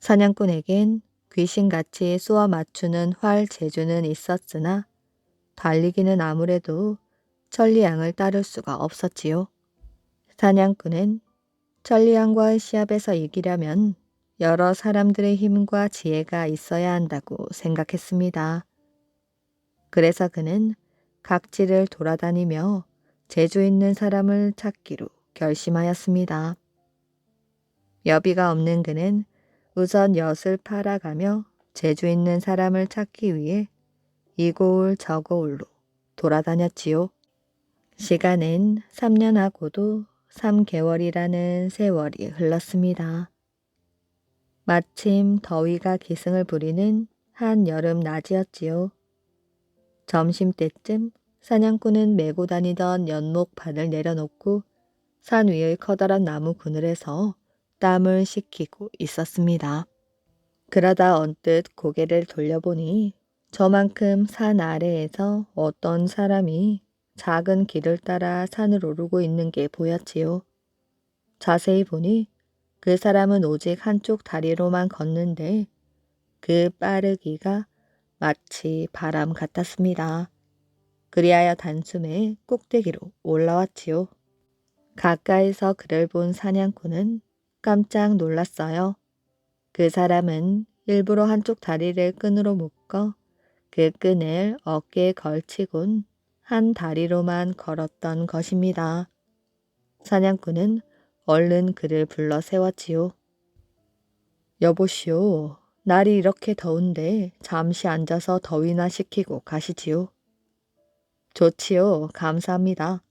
사냥꾼에겐 귀신같이 쏘아 맞추는 활 재주는 있었으나 달리기는 아무래도 천리양을 따를 수가 없었지요. 사냥꾼은 천리양과의 시합에서 이기려면 여러 사람들의 힘과 지혜가 있어야 한다고 생각했습니다. 그래서 그는 각지를 돌아다니며 재주 있는 사람을 찾기로 결심하였습니다. 여비가 없는 그는 우선 엿을 팔아가며 재주 있는 사람을 찾기 위해 이고을 저고을로 돌아다녔지요. 시간은 3년하고도 3개월이라는 세월이 흘렀습니다. 마침 더위가 기승을 부리는 한여름 낮이었지요. 점심때쯤 사냥꾼은 메고 다니던 연목판을 내려놓고 산 위의 커다란 나무 그늘에서 땀을 식히고 있었습니다. 그러다 언뜻 고개를 돌려보니 저만큼 산 아래에서 어떤 사람이 작은 길을 따라 산을 오르고 있는 게 보였지요. 자세히 보니 그 사람은 오직 한쪽 다리로만 걷는데 그 빠르기가 마치 바람 같았습니다. 그리하여 단숨에 꼭대기로 올라왔지요. 가까이서 그를 본 사냥꾼은 깜짝 놀랐어요. 그 사람은 일부러 한쪽 다리를 끈으로 묶어 그 끈을 어깨에 걸치곤 한 다리로만 걸었던 것입니다. 사냥꾼은 얼른 그를 불러 세웠지요. 여보시오, 날이 이렇게 더운데 잠시 앉아서 더위나 식히고 가시지요. 좋지요, 감사합니다.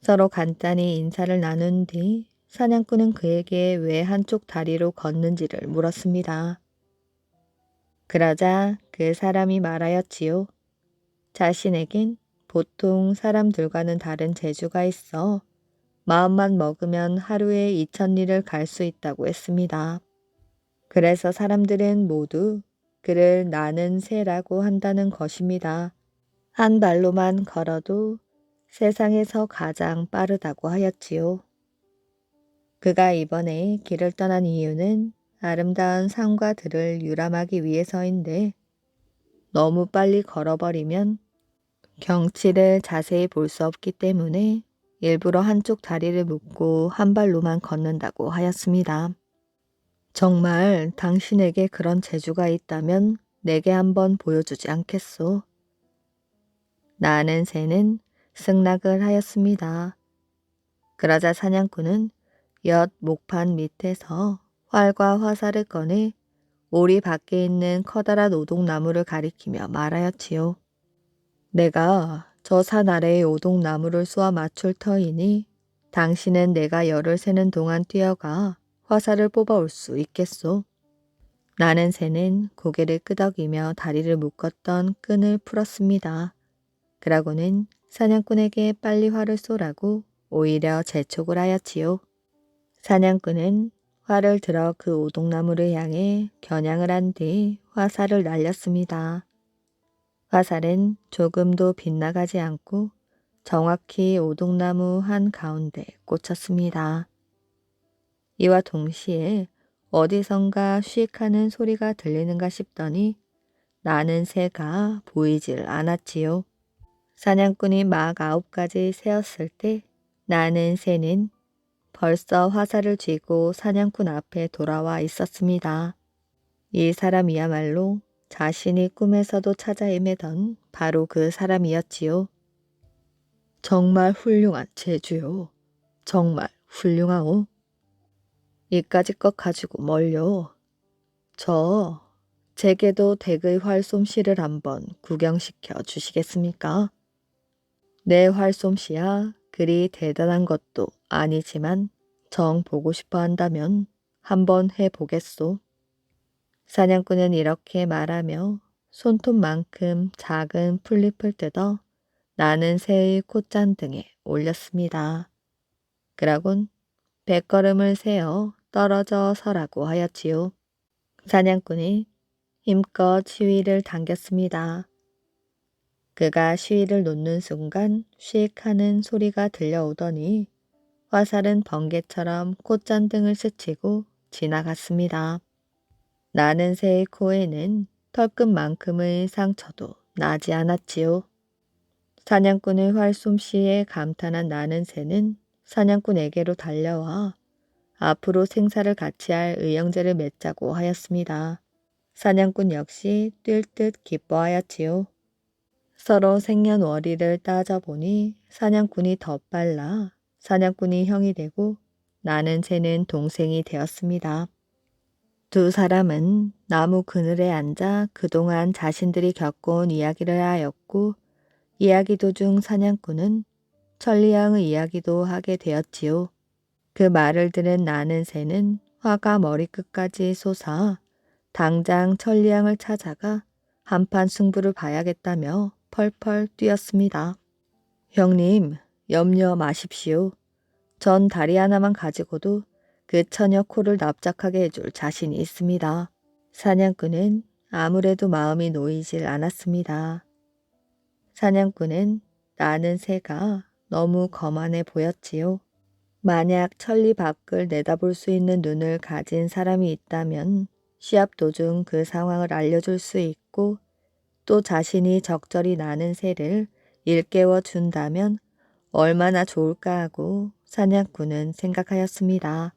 서로 간단히 인사를 나눈 뒤 사냥꾼은 그에게 왜 한쪽 다리로 걷는지를 물었습니다. 그러자 그 사람이 말하였지요. 자신에겐 보통 사람들과는 다른 재주가 있어 마음만 먹으면 하루에 2000리를 갈 수 있다고 했습니다. 그래서 사람들은 모두 그를 나는 새라고 한다는 것입니다. 한 발로만 걸어도 세상에서 가장 빠르다고 하였지요. 그가 이번에 길을 떠난 이유는 아름다운 산과 들을 유람하기 위해서인데 너무 빨리 걸어버리면 경치를 자세히 볼 수 없기 때문에 일부러 한쪽 다리를 묶고 한 발로만 걷는다고 하였습니다. 정말 당신에게 그런 재주가 있다면 내게 한번 보여주지 않겠소? 나는 새는 승낙을 하였습니다. 그러자 사냥꾼은 엿 목판 밑에서 활과 화살을 꺼내 오리 밖에 있는 커다란 오동나무를 가리키며 말하였지요. 내가 저 산 아래의 오동나무를 쏘아 맞출 터이니 당신은 내가 열을 세는 동안 뛰어가 화살을 뽑아올 수 있겠소. 나는 새는 고개를 끄덕이며 다리를 묶었던 끈을 풀었습니다. 그러고는 사냥꾼에게 빨리 활을 쏘라고 오히려 재촉을 하였지요. 사냥꾼은 활을 들어 그 오동나무를 향해 겨냥을 한 뒤 화살을 날렸습니다. 화살은 조금도 빗나가지 않고 정확히 오동나무 한 가운데 꽂혔습니다. 이와 동시에 어디선가 휙 하는 소리가 들리는가 싶더니 나는 새가 보이질 않았지요. 사냥꾼이 막 9가지 세었을 때 나는 새는 벌써 화살을 쥐고 사냥꾼 앞에 돌아와 있었습니다. 이 사람이야말로 자신이 꿈에서도 찾아 헤매던 바로 그 사람이었지요. 정말 훌륭한 재주요. 정말 훌륭하오. 이까짓 것 가지고 뭘요. 제게도 댁의 활솜씨를 한번 구경시켜 주시겠습니까? 내 활솜씨야 그리 대단한 것도 아니지만 정 보고 싶어 한다면 한번 해보겠소. 사냥꾼은 이렇게 말하며 손톱만큼 작은 풀잎을 뜯어 나는 새의 콧잔등에 올렸습니다. 그러곤 100걸음을 세어 떨어져 서라고 하였지요. 사냥꾼이 힘껏 시위를 당겼습니다. 그가 시위를 놓는 순간 씩 하는 소리가 들려오더니 화살은 번개처럼 콧잔등을 스치고 지나갔습니다. 나는 새의 코에는 털끝만큼의 상처도 나지 않았지요. 사냥꾼의 활솜씨에 감탄한 나는 새는 사냥꾼에게로 달려와 앞으로 생사를 같이 할 의형제를 맺자고 하였습니다. 사냥꾼 역시 뛸 듯 기뻐하였지요. 서로 생년월일을 따져보니 사냥꾼이 더 빨라 사냥꾼이 형이 되고 나는 새는 동생이 되었습니다. 두 사람은 나무 그늘에 앉아 그동안 자신들이 겪어온 이야기를 하였고 이야기 도중 사냥꾼은 천리양의 이야기도 하게 되었지요. 그 말을 들은 나는 새는 화가 머리끝까지 솟아 당장 천리양을 찾아가 한판 승부를 봐야겠다며 펄펄 뛰었습니다. 형님, 염려 마십시오. 전 다리 하나만 가지고도 그 처녀 코를 납작하게 해줄 자신이 있습니다. 사냥꾼은 아무래도 마음이 놓이질 않았습니다. 사냥꾼은 나는 새가 너무 거만해 보였지요. 만약 천리 밖을 내다볼 수 있는 눈을 가진 사람이 있다면 시합 도중 그 상황을 알려줄 수 있고 또 자신이 적절히 나는 새를 일깨워 준다면 얼마나 좋을까 하고 사냥꾼은 생각하였습니다.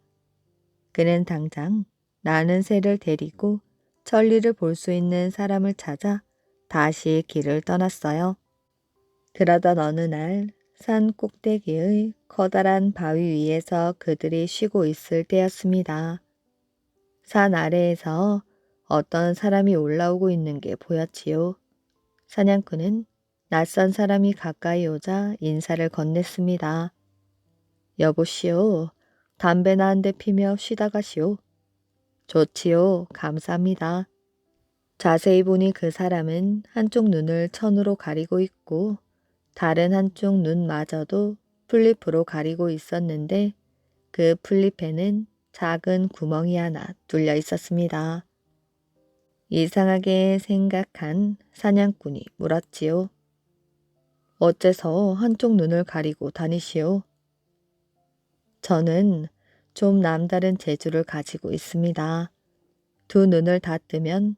그는 당장 나는 새를 데리고 천리를 볼 수 있는 사람을 찾아 다시 길을 떠났어요. 그러던 어느 날 산 꼭대기의 커다란 바위 위에서 그들이 쉬고 있을 때였습니다. 산 아래에서 어떤 사람이 올라오고 있는 게 보였지요. 사냥꾼은 낯선 사람이 가까이 오자 인사를 건넸습니다. 여보시오, 담배나 한 대 피며 쉬다 가시오. 좋지요, 감사합니다. 자세히 보니 그 사람은 한쪽 눈을 천으로 가리고 있고 다른 한쪽 눈마저도 풀잎으로 가리고 있었는데 그 풀잎에는 작은 구멍이 하나 뚫려 있었습니다. 이상하게 생각한 사냥꾼이 물었지요. 어째서 한쪽 눈을 가리고 다니시오? 저는 좀 남다른 재주를 가지고 있습니다. 두 눈을 다 뜨면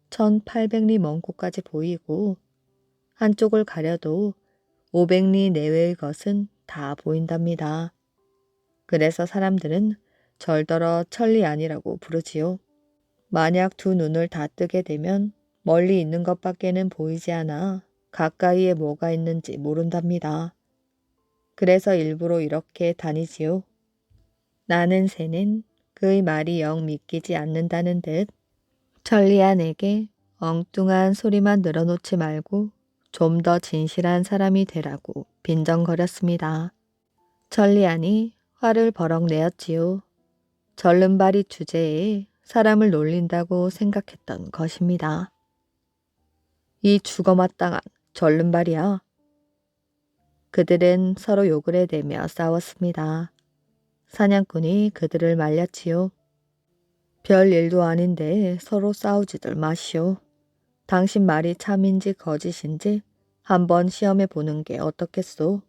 1800리 먼 곳까지 보이고 한쪽을 가려도 500리 내외의 것은 다 보인답니다. 그래서 사람들은 절더러 천리 아니라고 부르지요. 만약 두 눈을 다 뜨게 되면 멀리 있는 것밖에는 보이지 않아 가까이에 뭐가 있는지 모른답니다. 그래서 일부러 이렇게 다니지요. 나는 새는 그의 말이 영 믿기지 않는다는 듯 천리안에게 엉뚱한 소리만 늘어놓지 말고 좀 더 진실한 사람이 되라고 빈정거렸습니다. 천리안이 화를 버럭 내었지요. 절름발이 주제에 사람을 놀린다고 생각했던 것입니다. 이 죽어마땅한 절름발이야. 그들은 서로 욕을 해대며 싸웠습니다. 사냥꾼이 그들을 말렸지요. 별 일도 아닌데 서로 싸우지들 마시오. 당신 말이 참인지 거짓인지 한번 시험해 보는 게 어떻겠소?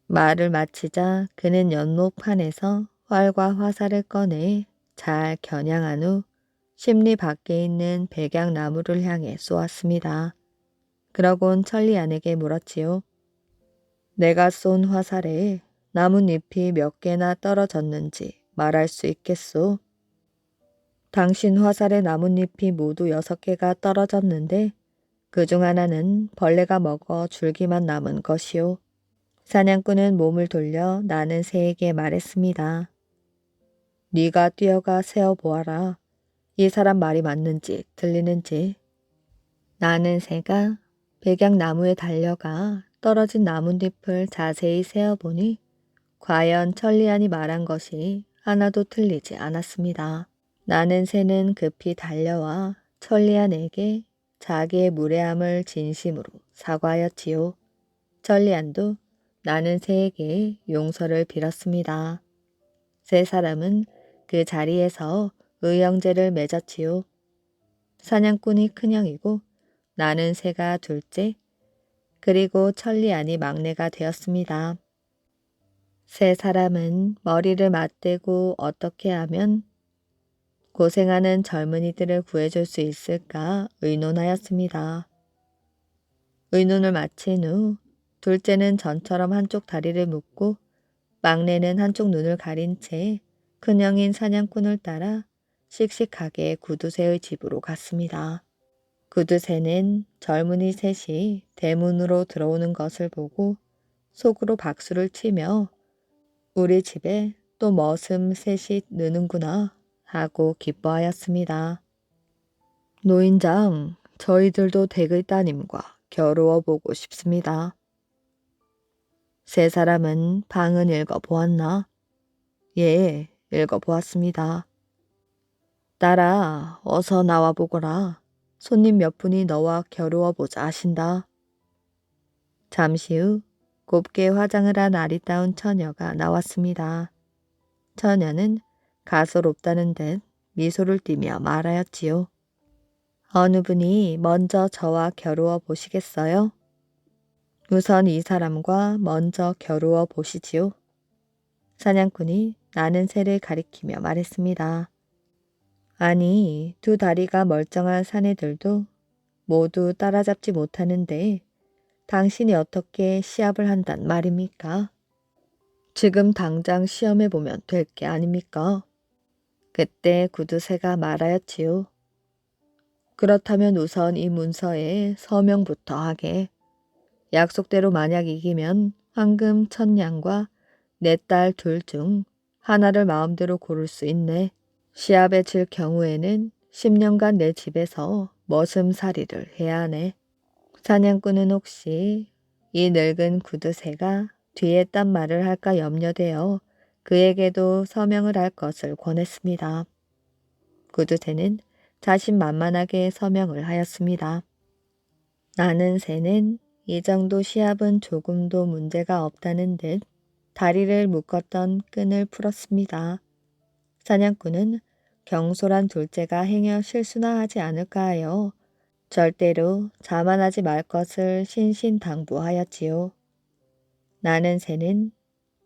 말을 마치자 그는 연못판에서 활과 화살을 꺼내 잘 겨냥한 후 심리 밖에 있는 백약나무를 향해 쏘았습니다. 그러곤 천리안에게 물었지요. 내가 쏜 화살에 나뭇잎이 몇 개나 떨어졌는지 말할 수 있겠소? 당신 화살의 나뭇잎이 모두 6개가 떨어졌는데 그중 하나는 벌레가 먹어 줄기만 남은 것이오. 사냥꾼은 몸을 돌려 나는 새에게 말했습니다. 네가 뛰어가 세어보아라. 이 사람 말이 맞는지 들리는지. 나는 새가 백약나무에 달려가 떨어진 나뭇잎을 자세히 세어보니 과연 천리안이 말한 것이 하나도 틀리지 않았습니다. 나는 새는 급히 달려와 천리안에게 자기의 무례함을 진심으로 사과하였지요. 천리안도 나는 새에게 용서를 빌었습니다. 세 사람은 그 자리에서 의형제를 맺었지요. 사냥꾼이 큰형이고 나는 새가 둘째, 그리고 천리안이 막내가 되었습니다. 세 사람은 머리를 맞대고 어떻게 하면 고생하는 젊은이들을 구해줄 수 있을까 의논하였습니다. 의논을 마친 후 둘째는 전처럼 한쪽 다리를 묶고 막내는 한쪽 눈을 가린 채 큰형인 사냥꾼을 따라 씩씩하게 구두쇠의 집으로 갔습니다. 구두쇠는 젊은이 셋이 대문으로 들어오는 것을 보고 속으로 박수를 치며 우리 집에 또 머슴 셋이 느는구나 하고 기뻐하였습니다. 노인장, 저희들도 댁의 따님과 겨루어 보고 싶습니다. 세 사람은 방은 읽어보았나? 예, 읽어보았습니다. 딸아, 어서 나와보거라. 손님 몇 분이 너와 겨루어 보자 하신다. 잠시 후 곱게 화장을 한 아리따운 처녀가 나왔습니다. 처녀는 가소롭다는 듯 미소를 띠며 말하였지요. 어느 분이 먼저 저와 겨루어 보시겠어요? 우선 이 사람과 먼저 겨루어 보시지요. 사냥꾼이 나는 새를 가리키며 말했습니다. 아니, 두 다리가 멀쩡한 사내들도 모두 따라잡지 못하는데 당신이 어떻게 시합을 한단 말입니까? 지금 당장 시험해보면 될 게 아닙니까? 그때 구두쇠가 말하였지요. 그렇다면 우선 이 문서에 서명부터 하게. 약속대로 만약 이기면 황금 1,000냥과 내 딸 둘 중 하나를 마음대로 고를 수 있네. 시합에 질 경우에는 10년간 내 집에서 머슴살이를 해야 하네. 사냥꾼은 혹시 이 늙은 구두쇠가 뒤에 딴 말을 할까 염려되어 그에게도 서명을 할 것을 권했습니다. 구두쇠는 자신만만하게 서명을 하였습니다. 나는 새는 이 정도 시합은 조금도 문제가 없다는 듯 다리를 묶었던 끈을 풀었습니다. 사냥꾼은 경솔한 둘째가 행여 실수나 하지 않을까 하여 절대로 자만하지 말 것을 신신당부하였지요. 나는 새는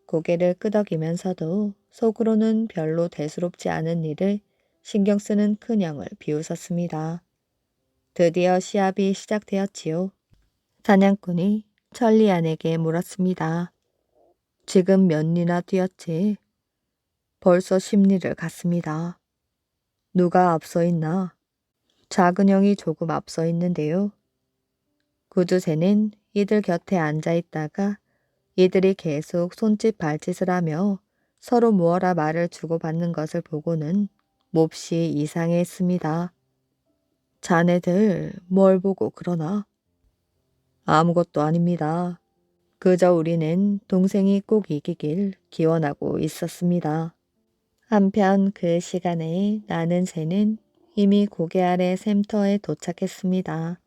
고개를 끄덕이면서도 속으로는 별로 대수롭지 않은 일을 신경 쓰는 큰형을 비웃었습니다. 드디어 시합이 시작되었지요. 사냥꾼이 천리안에게 물었습니다. 지금 몇 리나 뛰었지? 벌써 10리를 갔습니다. 누가 앞서 있나? 작은 형이 조금 앞서 있는데요. 구두쇠는 이들 곁에 앉아 있다가 이들이 계속 손짓 발짓을 하며 서로 무어라 말을 주고받는 것을 보고는 몹시 이상해했습니다. 자네들 뭘 보고 그러나? 아무것도 아닙니다. 그저 우리는 동생이 꼭 이기길 기원하고 있었습니다. 한편 그 시간에 나는 새는 이미 고개 아래 샘터에 도착했습니다.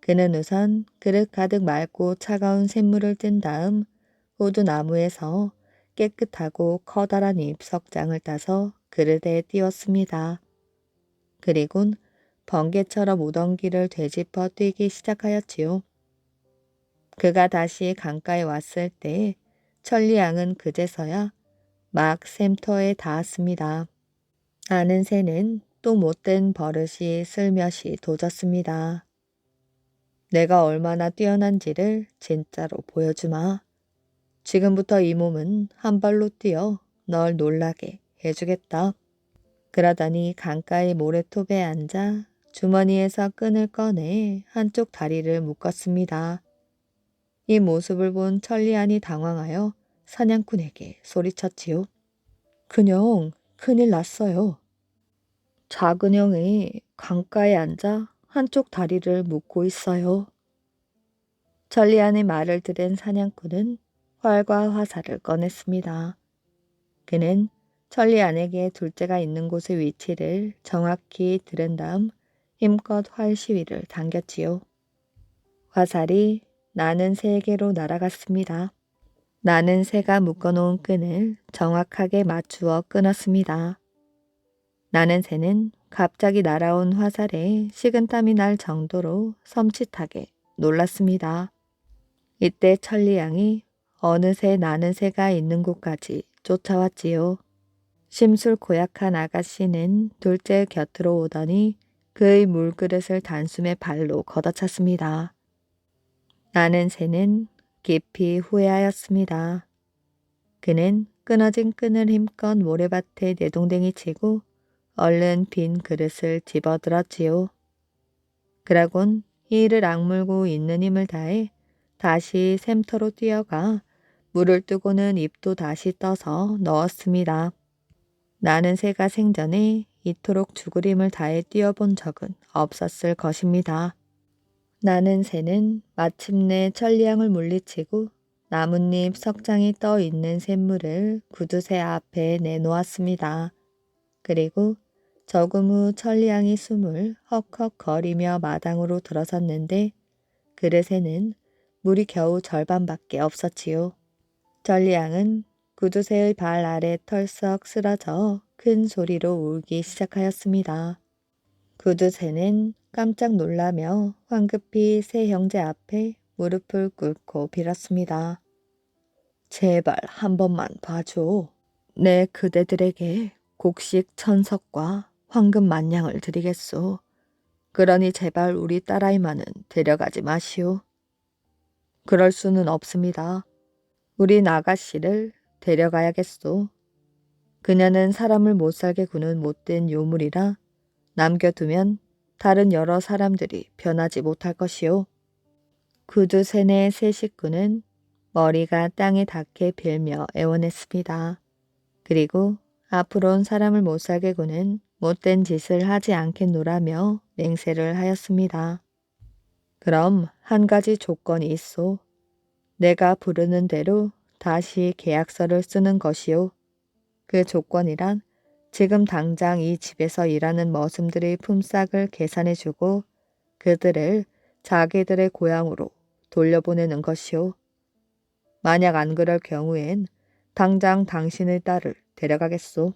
그는 우선 그릇 가득 맑고 차가운 샘물을 뜬 다음 호두나무에서 깨끗하고 커다란 잎석장을 따서 그릇에 띄웠습니다. 그리곤 번개처럼 우덩기를 되짚어 뛰기 시작하였지요. 그가 다시 강가에 왔을 때 천리양은 그제서야 막 샘터에 닿았습니다. 아는 새는 또 못된 버릇이 슬며시 도졌습니다. 내가 얼마나 뛰어난지를 진짜로 보여주마. 지금부터 이 몸은 한 발로 뛰어 널 놀라게 해주겠다. 그러더니 강가의 모래톱에 앉아 주머니에서 끈을 꺼내 한쪽 다리를 묶었습니다. 이 모습을 본 천리안이 당황하여 사냥꾼에게 소리쳤지요. 그냥 큰일 났어요. 작은 형이 강가에 앉아 한쪽 다리를 묶고 있어요. 천리안의 말을 들은 사냥꾼은 활과 화살을 꺼냈습니다. 그는 천리안에게 둘째가 있는 곳의 위치를 정확히 들은 다음 힘껏 활 시위를 당겼지요. 화살이 나는 새에게로 날아갔습니다. 나는 새가 묶어놓은 끈을 정확하게 맞추어 끊었습니다. 나는 새는 갑자기 날아온 화살에 식은땀이 날 정도로 섬찟하게 놀랐습니다. 이때 천리양이 어느새 나는 새가 있는 곳까지 쫓아왔지요. 심술고약한 아가씨는 둘째 곁으로 오더니 그의 물그릇을 단숨에 발로 걷어찼습니다. 나는 새는 깊이 후회하였습니다. 그는 끊어진 끈을 힘껏 모래밭에 내동댕이 치고 얼른 빈 그릇을 집어들었지요. 그러곤 이를 악물고 있는 힘을 다해 다시 샘터로 뛰어가 물을 뜨고는 입도 다시 떠서 넣었습니다. 나는 새가 생전에 이토록 죽을 힘을 다해 뛰어본 적은 없었을 것입니다. 나는 새는 마침내 천리양을 물리치고 나뭇잎 석장이 떠 있는 샘물을 구두새 앞에 내놓았습니다. 그리고 조금 후 천리양이 숨을 헉헉거리며 마당으로 들어섰는데 그릇에는 물이 겨우 절반밖에 없었지요. 천리양은 구두새의 발 아래 털썩 쓰러져 큰 소리로 울기 시작하였습니다. 구두새는 깜짝 놀라며 황급히 새 형제 앞에 무릎을 꿇고 빌었습니다. 제발 한 번만 봐줘. 내 그대들에게 곡식 천석과 황금 만냥을 드리겠소. 그러니 제발 우리 딸아이만은 데려가지 마시오. 그럴 수는 없습니다. 우리 아가씨를 데려가야겠소. 그녀는 사람을 못살게 구는 못된 요물이라 남겨두면 다른 여러 사람들이 변하지 못할 것이오. 구두쇠네 세 식구는 머리가 땅에 닿게 빌며 애원했습니다. 그리고 앞으로는 사람을 못살게 구는 못된 짓을 하지 않겠노라며 맹세를 하였습니다. 그럼 한 가지 조건이 있소. 내가 부르는 대로 다시 계약서를 쓰는 것이오. 그 조건이란 지금 당장 이 집에서 일하는 머슴들의 품삯을 계산해주고 그들을 자기들의 고향으로 돌려보내는 것이오. 만약 안 그럴 경우엔 당장 당신의 딸을 데려가겠소.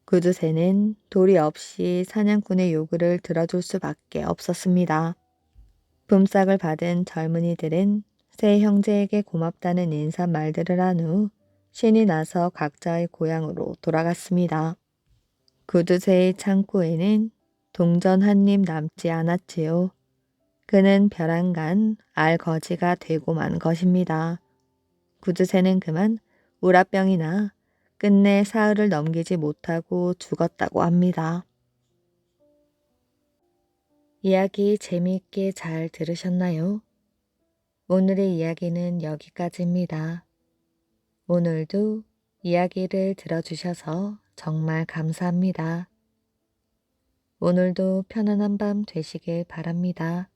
구두새는 도리 없이 사냥꾼의 요구를 들어줄 수밖에 없었습니다. 품삯을 받은 젊은이들은 새 형제에게 고맙다는 인사말들을 한 후 신이 나서 각자의 고향으로 돌아갔습니다. 구두쇠의 창고에는 동전 한 입 남지 않았지요. 그는 벼랑간 알거지가 되고 만 것입니다. 구두쇠는 그만 우라병이나 끝내 사흘을 넘기지 못하고 죽었다고 합니다. 이야기 재미있게 잘 들으셨나요? 오늘의 이야기는 여기까지입니다. 오늘도 이야기를 들어주셔서 정말 감사합니다. 오늘도 편안한 밤 되시길 바랍니다.